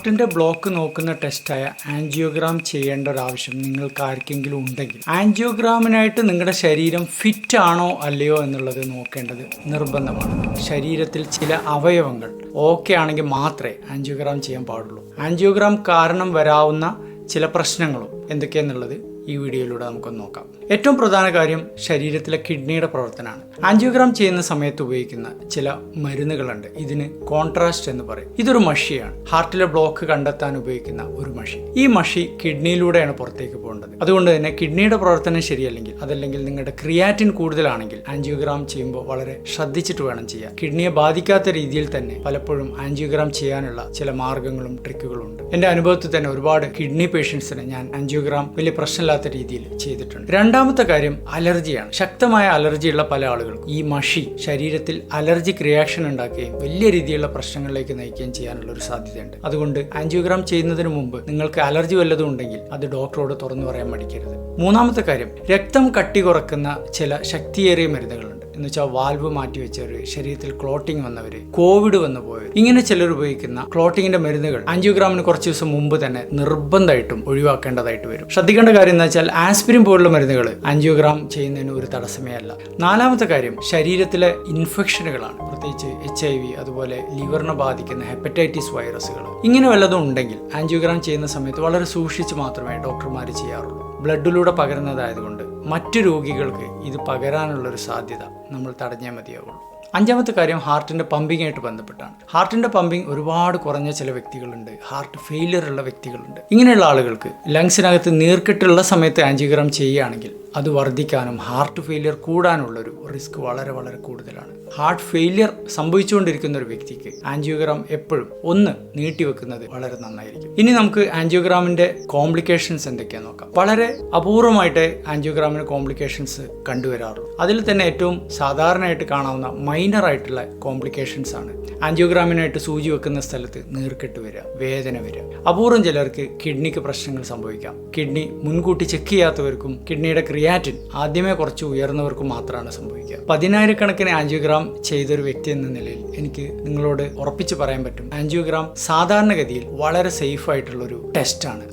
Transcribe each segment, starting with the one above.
ഹാർട്ടിൻ്റെ ബ്ലോക്ക് നോക്കുന്ന ടെസ്റ്റായ ആൻജിയോഗ്രാം ചെയ്യേണ്ട ഒരാവശ്യം നിങ്ങൾക്ക് ആർക്കെങ്കിലും ഉണ്ടെങ്കിൽ ആൻജിയോഗ്രാമിനായിട്ട് നിങ്ങളുടെ ശരീരം ഫിറ്റ് ആണോ അല്ലയോ എന്നുള്ളത് നോക്കേണ്ടത് നിർബന്ധമാണ്. ശരീരത്തിൽ ചില അവയവങ്ങൾ ഓക്കെ ആണെങ്കിൽ മാത്രമേ ആൻജിയോഗ്രാം ചെയ്യാൻ പാടുള്ളൂ. ആൻജിയോഗ്രാം കാരണം വരാവുന്ന ചില പ്രശ്നങ്ങളും എന്തൊക്കെയാണെന്നുള്ളത് ഈ വീഡിയോയിലൂടെ നമുക്കൊന്ന് നോക്കാം. ഏറ്റവും പ്രധാന കാര്യം ശരീരത്തിലെ കിഡ്നിയുടെ പ്രവർത്തനമാണ്. ആൻജിയോഗ്രാം ചെയ്യുന്ന സമയത്ത് ഉപയോഗിക്കുന്ന ചില മരുന്നുകളുണ്ട്. ഇതിന് കോൺട്രാസ്റ്റ് എന്ന് പറയും. ഇതൊരു മഷിയാണ്, ഹാർട്ടിലെ ബ്ലോക്ക് കണ്ടെത്താൻ ഉപയോഗിക്കുന്ന ഒരു മഷി. ഈ മഷി കിഡ്നിയിലൂടെയാണ് പുറത്തേക്ക് പോകേണ്ടത്. അതുകൊണ്ട് തന്നെ കിഡ്നിയുടെ പ്രവർത്തനം ശരിയല്ലെങ്കിൽ, അതല്ലെങ്കിൽ നിങ്ങളുടെ ക്രിയാറ്റിൻ കൂടുതലാണെങ്കിൽ ആൻജിയോഗ്രാം ചെയ്യുമ്പോൾ വളരെ ശ്രദ്ധിച്ചിട്ട് വേണം ചെയ്യാൻ. കിഡ്നിയെ ബാധിക്കാത്ത രീതിയിൽ തന്നെ പലപ്പോഴും ആൻജിയോഗ്രാം ചെയ്യാനുള്ള ചില മാർഗങ്ങളും ട്രിക്കുകളും ഉണ്ട്. എൻ്റെ അനുഭവത്തിൽ തന്നെ ഒരുപാട് കിഡ്നി പേഷ്യൻസിന് ഞാൻ ആൻജിയോഗ്രാം വലിയ പ്രശ്നമില്ലാത്ത രീതിയിൽ ചെയ്തിട്ടുണ്ട്. രണ്ടാമത്തെ കാര്യം അലർജിയാണ്. ശക്തമായ അലർജിയുള്ള പല ആളുകൾക്കും ഈ മഷി ശരീരത്തിൽ അലർജിക് റിയാക്ഷൻ ഉണ്ടാക്കുകയും വലിയ രീതിയിലുള്ള പ്രശ്നങ്ങളിലേക്ക് നയിക്കുകയും ചെയ്യാനുള്ള ഒരു സാധ്യതയുണ്ട്. അതുകൊണ്ട് ആൻജിയോഗ്രാം ചെയ്യുന്നതിന് മുമ്പ് നിങ്ങൾക്ക് അലർജി വല്ലതും ഉണ്ടെങ്കിൽ അത് ഡോക്ടറോട് തുറന്നു പറയാൻ മടിക്കരുത്. മൂന്നാമത്തെ കാര്യം, രക്തം കട്ടി കുറക്കുന്ന ചില ശക്തിയേറിയ മരുന്നുകളുണ്ട്. എന്ന് വെച്ചാൽ വാൽവ് മാറ്റിവെച്ചവര്, ശരീരത്തിൽ ക്ലോട്ടിങ് വന്നവര്, കോവിഡ് വന്നു പോയവർ, ഇങ്ങനെ ചിലർ ഉപയോഗിക്കുന്ന ക്ലോട്ടിങ്ങിന്റെ മരുന്നുകൾ ആൻജിയോഗ്രാമിന് കുറച്ച് ദിവസം മുമ്പ് തന്നെ നിർബന്ധമായിട്ടും ഒഴിവാക്കേണ്ടതായിട്ട് വരും. ശ്രദ്ധിക്കേണ്ട കാര്യം എന്ന് വെച്ചാൽ ആസ്പിരിൻ പോലുള്ള മരുന്നുകൾ ആൻജിയോഗ്രാം ചെയ്യുന്നതിന് ഒരു തടസ്സമേ അല്ല. നാലാമത്തെ കാര്യം, ശരീരത്തിലെ ഇൻഫെക്ഷനുകളാണ്. പ്രത്യേകിച്ച് HIV, അതുപോലെ ലിവറിനെ ബാധിക്കുന്ന ഹെപ്പറ്റൈറ്റിസ് വൈറസുകൾ, ഇങ്ങനെ വല്ലതും ഉണ്ടെങ്കിൽ ആൻജിയോഗ്രാം ചെയ്യുന്ന സമയത്ത് വളരെ സൂക്ഷിച്ച് മാത്രമേ ഡോക്ടർമാർ ചെയ്യാറുള്ളൂ. ബ്ലഡിലൂടെ പകരുന്നതായതുകൊണ്ട് മറ്റു രോഗികൾക്ക് ഇത് പകരാനുള്ളൊരു സാധ്യത നമ്മൾ തടഞ്ഞേ മതിയാവുള്ളൂ. അഞ്ചാമത്തെ കാര്യം, ഹാർട്ടിൻ്റെ പമ്പിങ്ങായിട്ട് ബന്ധപ്പെട്ടാണ്. ഹാർട്ടിൻ്റെ പമ്പിങ് ഒരുപാട് കുറഞ്ഞ ചില വ്യക്തികളുണ്ട്, ഹാർട്ട് ഫെയിലിയർ ഉള്ള വ്യക്തികളുണ്ട്. ഇങ്ങനെയുള്ള ആളുകൾക്ക് ലങ്സിനകത്ത് നീർക്കെട്ടുള്ള സമയത്ത് ആൻജിയോഗ്രാം ചെയ്യുകയാണെങ്കിൽ അത് വർദ്ധിക്കാനും ഹാർട്ട് ഫെയിലിയർ കൂടാനുള്ളൊരു റിസ്ക് വളരെ വളരെ കൂടുതലാണ്. ഹാർട്ട് ഫെയിലിയർ സംഭവിച്ചുകൊണ്ടിരിക്കുന്ന ഒരു വ്യക്തിക്ക് ആൻജിയോഗ്രാം എപ്പോഴും ഒന്ന് നീട്ടിവെക്കുന്നത് വളരെ നന്നായിരിക്കും. ഇനി നമുക്ക് ആൻജിയോഗ്രാമിൻ്റെ കോംപ്ലിക്കേഷൻസ് എന്തൊക്കെയാണെന്ന് നോക്കാം. വളരെ അപൂർവമായിട്ട് ആൻജിയോഗ്രാമിന് കോംപ്ലിക്കേഷൻസ് കണ്ടുവരാറുള്ളൂ. അതിൽ തന്നെ ഏറ്റവും സാധാരണയായിട്ട് കാണാവുന്ന മൈനർ ആയിട്ടുള്ള കോംപ്ലിക്കേഷൻസ് ആണ് ആൻജിയോഗ്രാമിനായിട്ട് സൂചി വെക്കുന്ന സ്ഥലത്ത് നീർക്കെട്ട് വരിക, വേദന വരിക. അപൂർവം ചിലർക്ക് കിഡ്നിക്ക് പ്രശ്നങ്ങൾ സംഭവിക്കാം. കിഡ്നി മുൻകൂട്ടി ചെക്ക് ചെയ്യാത്തവർക്കും കിഡ്നിയുടെ ക്രിയാറ്റിൻ ആദ്യമേ കുറച്ച് ഉയർന്നവർക്കും മാത്രമാണ് സംഭവിക്കുക. 10,000-കണക്കിന് ആൻജിയോഗ്രാം ചെയ്തൊരു വ്യക്തി എന്ന നിലയിൽ എനിക്ക് നിങ്ങളോട് ഉറപ്പിച്ച് പറയാൻ പറ്റും, ആൻജിയോഗ്രാം സാധാരണഗതിയിൽ വളരെ സേഫ് ആയിട്ടുള്ളൊരു ടെസ്റ്റാണ്.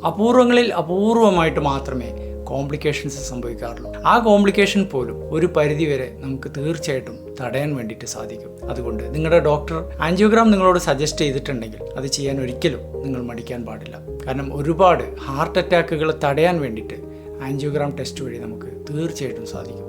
അപൂർവമായിട്ട് മാത്രമേ കോംപ്ലിക്കേഷൻസ് സംഭവിക്കാറുള്ളൂ. ആ കോംപ്ലിക്കേഷൻ പോലും ഒരു പരിധിവരെ നമുക്ക് തീർച്ചയായിട്ടും തടയാൻ വേണ്ടിയിട്ട് സാധിക്കും. അതുകൊണ്ട് നിങ്ങളുടെ ഡോക്ടർ ആൻജിയോഗ്രാം നിങ്ങളോട് സജസ്റ്റ് ചെയ്തിട്ടുണ്ടെങ്കിൽ അത് ചെയ്യാൻ ഒരിക്കലും നിങ്ങൾ മടിക്കാൻ പാടില്ല. കാരണം ഒരുപാട് ഹാർട്ട് അറ്റാക്കുകൾ തടയാൻ വേണ്ടിയിട്ട് ആൻജിയോഗ്രാം ടെസ്റ്റ് വഴി നമുക്ക് തീർച്ചയായിട്ടും സാധിക്കും.